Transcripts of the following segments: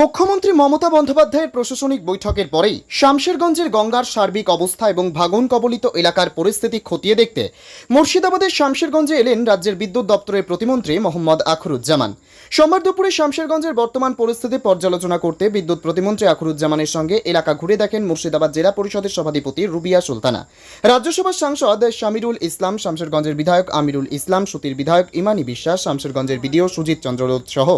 মুখ্যমন্ত্রী মমতা বন্দ্যোপাধ্যায়ের প্রশাসনিক বৈঠকের পরেই শামশেরগঞ্জের গঙ্গার সার্বিক অবস্থা এবং ভাঙন কবলিত এলাকার পরিস্থিতি খতিয়ে দেখতে মুর্শিদাবাদের শামশেরগঞ্জে এলেন রাজ্যের বিদ্যুৎ দপ্তরের প্রতিমন্ত্রী মোহাম্মদ আখরুজ্জামান। সোমবার দুপুরে শামশেরগঞ্জের বর্তমান পরিস্থিতি পর্যালোচনা করতে বিদ্যুৎ প্রতিমন্ত্রী আখরুজ্জামানের সঙ্গে এলাকা ঘুরে দেখেন মুর্শিদাবাদ জেলা পরিষদের সভাধিপতি রুবিয়া সুলতানা, রাজ্যসভার সাংসদ শামিরুল ইসলাম, শামশেরগঞ্জের বিধায়ক আমিরুল ইসলাম, সুতির বিধায়ক ইমানি বিশ্বাস, শামশেরগঞ্জের বিডিও সুজিত চন্দ্র রোদ সহ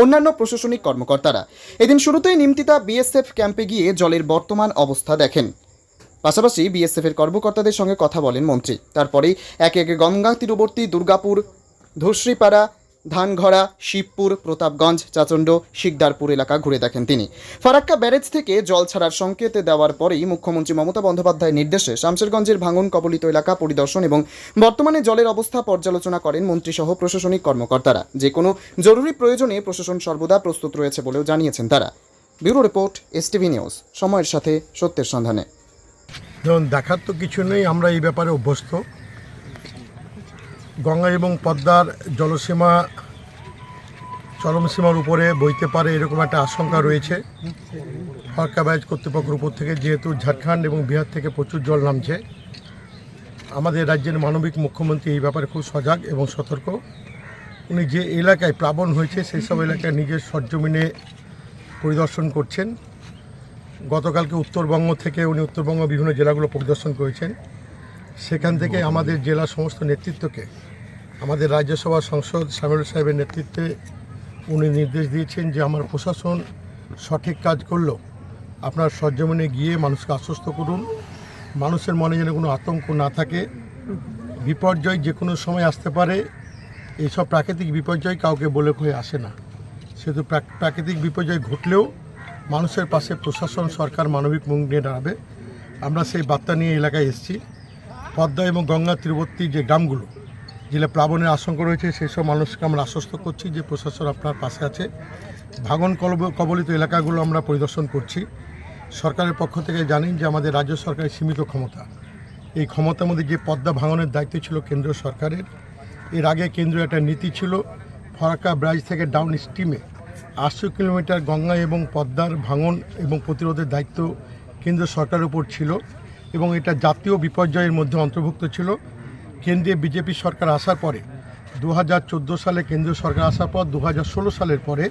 অন্যান্য প্রশাসনিক কর্মকর্তারা। এদিন শুরুতেই নিমতিতা বিএসএফ ক্যাম্পে গিয়ে জলের বর্তমান অবস্থা দেখেন। পাশাপাশি বিএসএফের কর্মকর্তাদের সঙ্গে কথা বলেন মন্ত্রী। তারপরেই একে একে গঙ্গা তীরবর্তী দুর্গাপুর, ধুসরিপাড়া, ধানঘড়া, শিবপুর, প্রতাপগঞ্জ, চাচণ্ড, শিকদারপুর এলাকা ঘুরে দেখেন তিনি। ফারাক্কা ব্যারেজ থেকে জল ছাড়ার সংকেত দেওয়ার পরেই মুখ্যমন্ত্রী মমতা বন্দ্যোপাধ্যায়ের নির্দেশে শামশেরগঞ্জের ভাঙন কবলিত এলাকা পরিদর্শন এবং বর্তমানে জলের অবস্থা পর্যালোচনা করেন মন্ত্রীসহ প্রশাসনিক কর্মকর্তারা। যে কোনো জরুরি প্রয়োজনে প্রশাসন সর্বদা প্রস্তুত রয়েছে বলেও জানিয়েছেন তারা। ব্যুরো রিপোর্ট, এসটিভি নিউজ, সময়ের সাথে সত্যের সন্ধানে। যেমন দেখার তো কিছু নেই, আমরা এই ব্যাপারে অভ্যস্ত। গঙ্গা এবং পদ্মার জলসীমা চরমসীমার উপরে বইতে পারে এরকম একটা আশঙ্কা রয়েছে ফারাক্কা ব্যারেজ কর্তৃপক্ষের উপর থেকে, যেহেতু ঝাড়খণ্ড এবং বিহার থেকে প্রচুর জল নামছে। আমাদের রাজ্যের মানবিক মুখ্যমন্ত্রী এই ব্যাপারে খুব সজাগ এবং সতর্ক। উনি যে এলাকায় প্লাবন হয়েছে সেই সব এলাকায় নিজের সরজমিনে পরিদর্শন করছেন। গতকালকে উত্তরবঙ্গ থেকে উনি উত্তরবঙ্গ বিভিন্ন জেলাগুলো পরিদর্শন করেছেন। সেখান থেকে আমাদের জেলা সমস্ত নেতৃত্বকে আমাদের রাজ্যসভার সাংসদ শামিরুল সাহেবের নেতৃত্বে উনি নির্দেশ দিয়েছেন যে আমার প্রশাসন সঠিক কাজ করলো, আপনার সরজমিনে গিয়ে মানুষকে আশ্বস্ত করুন, মানুষের মনে যেন কোনো আতঙ্ক না থাকে। বিপর্যয় যে কোনো সময় আসতে পারে, এইসব প্রাকৃতিক বিপর্যয় কাউকে বলে হয়ে আসে না। সেহেতু প্রাকৃতিক বিপর্যয় ঘটলেও মানুষের পাশে প্রশাসন, সরকার মানবিক মুখ নিয়ে দাঁড়াবে। আমরা সেই বার্তা নিয়ে এলাকায় এসেছি। পদ্মা এবং গঙ্গা তীরবর্তী যে গ্রামগুলো যেগুলো প্লাবনের আশঙ্কা রয়েছে সেই সব মানুষকে আমরা আশ্বস্ত করছি যে প্রশাসন আপনার পাশে আছে। ভাঙন কবলিত এলাকাগুলো আমরা পরিদর্শন করছি। সরকারের পক্ষ থেকে জানেন যে আমাদের রাজ্য সরকারের সীমিত ক্ষমতা। এই ক্ষমতার মধ্যে যে পদ্মা ভাঙনের দায়িত্ব ছিল কেন্দ্রীয় সরকারের। এর আগে কেন্দ্রীয় একটা নীতি ছিল ফারাক্কা ব্যারেজ থেকে ডাউন স্ট্রিমে 800 কিলোমিটার গঙ্গা এবং পদ্মার ভাঙন এবং প্রতিরোধের দায়িত্ব কেন্দ্র সরকারের উপর ছিল এবং এটা জাতীয় বিপর্যয়ের মধ্যে অন্তর্ভুক্ত ছিল। কেন্দ্রীয় বিজেপি সরকার আসার পরে 2014 সালে কেন্দ্রীয় সরকার আসার পর 2016 সালের পরে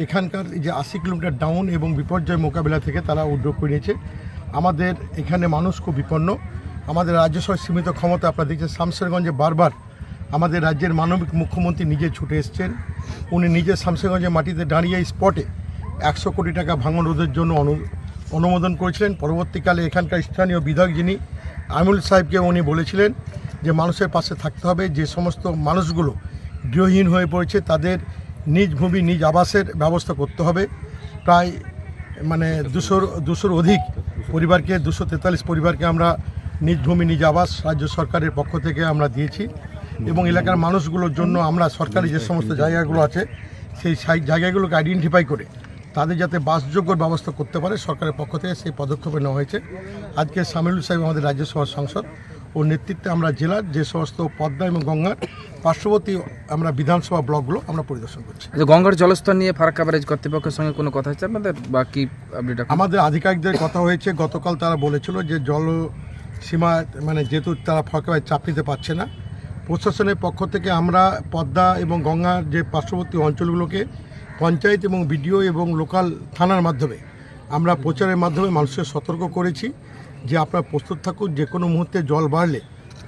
এখানকার যে 80 কিলোমিটার ডাউন এবং বিপর্যয় মোকাবিলা থেকে তারা উদ্যোগ করেছে। আমাদের এখানে মানুষ খুব বিপন্ন। আমাদের রাজ্য সরকার সীমিত ক্ষমতা। আপনারা দেখছেন শামশেরগঞ্জে বারবার আমাদের রাজ্যের মানবিক মুখ্যমন্ত্রী নিজে ছুটে এসছেন। উনি নিজে শামশেরগঞ্জের মাটিতে দাঁড়িয়ে স্পটে 100 কোটি টাকা ভাঙন রোধের জন্য অনুমোদন করেছিলেন। পরবর্তীকালে এখানকার স্থানীয় বিধায়ক যিনি আমিরুল সাহেবকে উনি বলেছিলেন যে মানুষের পাশে থাকতে হবে। যে সমস্ত মানুষগুলো গৃহহীন হয়ে পড়েছে তাদের নিজ ভূমি নিজ আবাসের ব্যবস্থা করতে হবে। প্রায় 200 অধিক পরিবারকে 243 পরিবারকে আমরা নিজ ভূমি নিজ আবাস রাজ্য সরকারের পক্ষ থেকে আমরা দিয়েছি এবং এলাকার মানুষগুলোর জন্য আমরা সরকারি যে সমস্ত জায়গাগুলো আছে সেই জায়গাগুলোকে আইডেন্টিফাই করে তাদের যাতে বাসযোগ্য ব্যবস্থা করতে পারে সরকারের পক্ষ থেকে সেই পদক্ষেপ নেওয়া হয়েছে। আজকে শামিরুল সাহেব আমাদের রাজ্যসভার সাংসদ ও নেতৃত্বে আমরা জেলার যে সমস্ত পদ্মা এবং গঙ্গার পার্শ্ববর্তী আমরা বিধানসভা ব্লকগুলো আমরা পরিদর্শন করছি। গঙ্গার জলস্তর নিয়ে ফারাক্কা ব্যারেজ কর্তৃপক্ষের সঙ্গে কোনো কথা হচ্ছে আপনাদের বা কি আপডেট? আমাদের আধিকারিকদের কথা হয়েছে। গতকাল তারা বলেছিল যে জলসীমা যেহেতু তারা ফারাক্কা ব্যারেজ চাপ নিতে পারছে না, প্রশাসনের পক্ষ থেকে আমরা পদ্মা এবং গঙ্গার যে পার্শ্ববর্তী অঞ্চলগুলোকে পঞ্চায়েত এবং বিডিও এবং লোকাল থানার মাধ্যমে আমরা প্রচারের মাধ্যমে মানুষকে সতর্ক করেছি যে আপনারা প্রস্তুত থাকুন, যে কোনো মুহূর্তে জল বাড়লে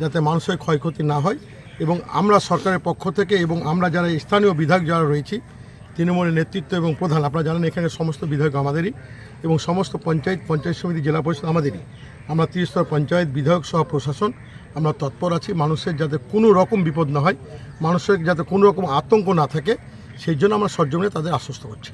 যাতে মানুষের ক্ষয়ক্ষতি না হয়। এবং আমরা সরকারের পক্ষ থেকে এবং আমরা যারা স্থানীয় বিধায়ক যারা রয়েছি তৃণমূলের নেতৃত্ব এবং প্রধান, আপনারা জানেন এখানে সমস্ত বিধায়ক আমাদেরই এবং সমস্ত পঞ্চায়েত সমিতি জেলা পরিষদ আমাদেরই। আমরা 30 স্তর পঞ্চায়েত বিধায়ক সহ প্রশাসন আমরা তৎপর আছি মানুষের যাতে কোনো রকম বিপদ না হয়, মানুষের যাতে কোনো রকম আতঙ্ক না থাকে সেই জন্য আমরা সরজমিনে তাদের আশ্বস্ত করছি।